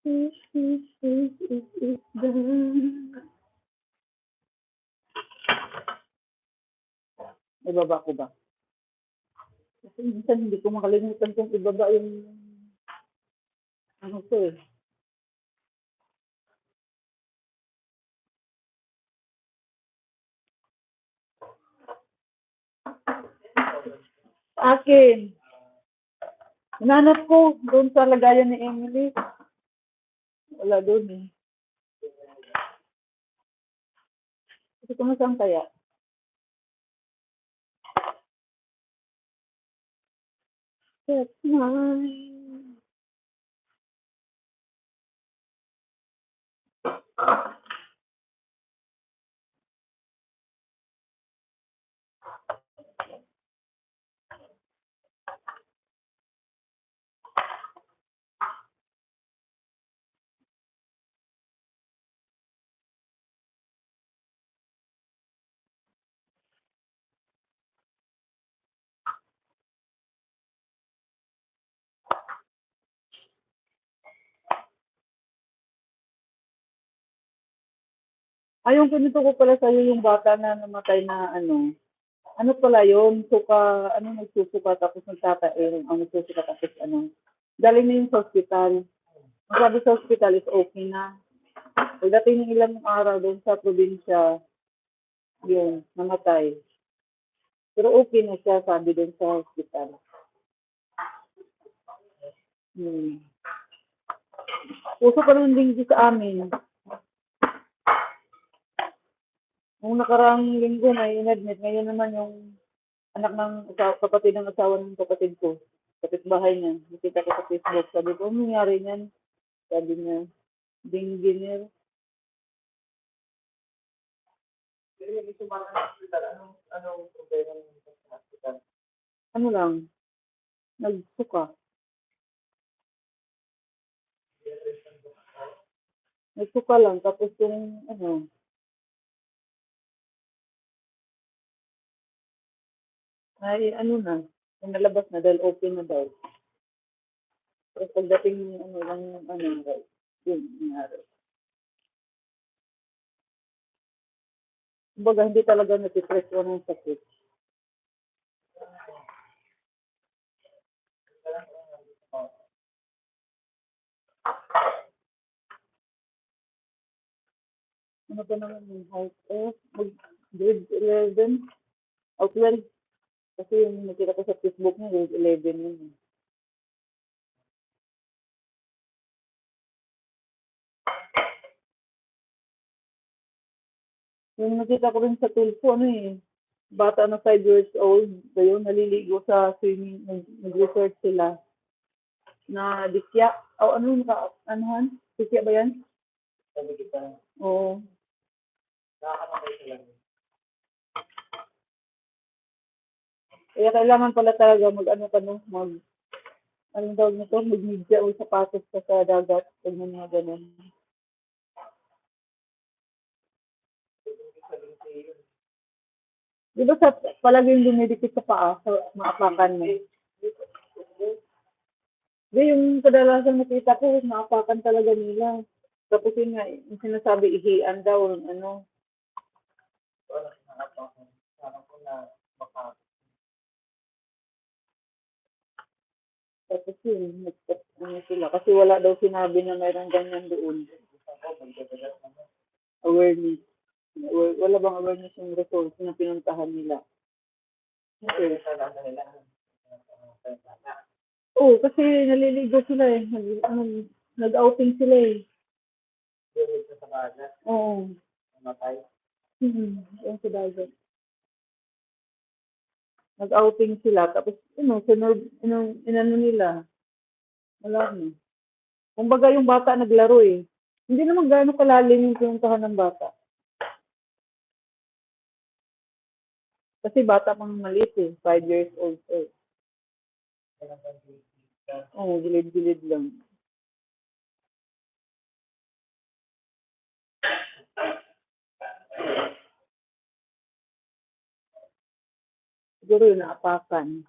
Is done. Ibaba ko ba? Kasi minsan hindi ko makalimutan kung ibaba yung ano ko eh. Akin. Hinanap ko doon sa lagayan ni Emily. Wala doon eh. Kasi kung saan kaya? That's mine. Ay, yung pinito ko pala sa'yo yung bata na namatay na ano. Ano pala yun? Suka, ano nagsusuka tapos nagtatae. Ang nagsusuka tapos ano. Galing na yung sa hospital. Ang sabi sa hospital is okay na. Pagdating ng ilang araw doon sa probinsya, yun, namatay. Pero okay na siya, sabi doon sa hospital. Puso pa rin linggo sa amin. Nung nakaraang linggo may inadmit, ngayon naman yung anak ng kapatid ng asawa ng kapatid ko. Kapitbahay niya. Nakita ko sa Facebook. Sabi ko, ano nangyari niyan? Sabi niya, dinginer. Ano lang, nagsuka. Nagsuka lang. Tapos yung, ano, ay, ano na, yung nalabas na dahil open na daw. Tapos pagdating, ano lang, ano, yun, nangyari. Kumbaga, hindi talaga natipress ko ng sakit. Ano ba naman yung height? Grade 11 o 12. Kasi yung nakita ko sa Facebook niya, grade 11 yun. Yung nakita ko rin sa tulpo, ano eh, bata na 5 years old, ba yun, naliligo sa swimming, nag-research sila na dikya, o ano, anuhan, dikya ba yan? Oo. Kaya kailangan pala talaga mag-ano ka no, anong tawag nito, mag-media o sapatos ka sa dagat, pag may mga ganun. Di ba sa palaging dumidikit sa paa, sa maapakan mo? Di, yung kadalasan nakita ko, maapakan talaga nila. Tapos yun nga, yung sinasabi, ihian daw, ano. Tapos yun, ano sila. Kasi wala daw sinabi na mayroong ganyan doon. Awareness. Wala bang awareness yung resort na pinuntahan nila? Okay. Oo, kasi naliligo sila eh. Nag-outing sila eh. Oo. Yung sa dagat. Nag-outing sila. Tapos, sunod, inano nila. Wala na. Kumbaga yung bata naglaro eh. Hindi naman gaano kalalim yung pinuntahan ng bata. Kasi bata pang maliit eh. 5 years old eh. Oo, gilid-gilid lang. Siguro yun, naapakan.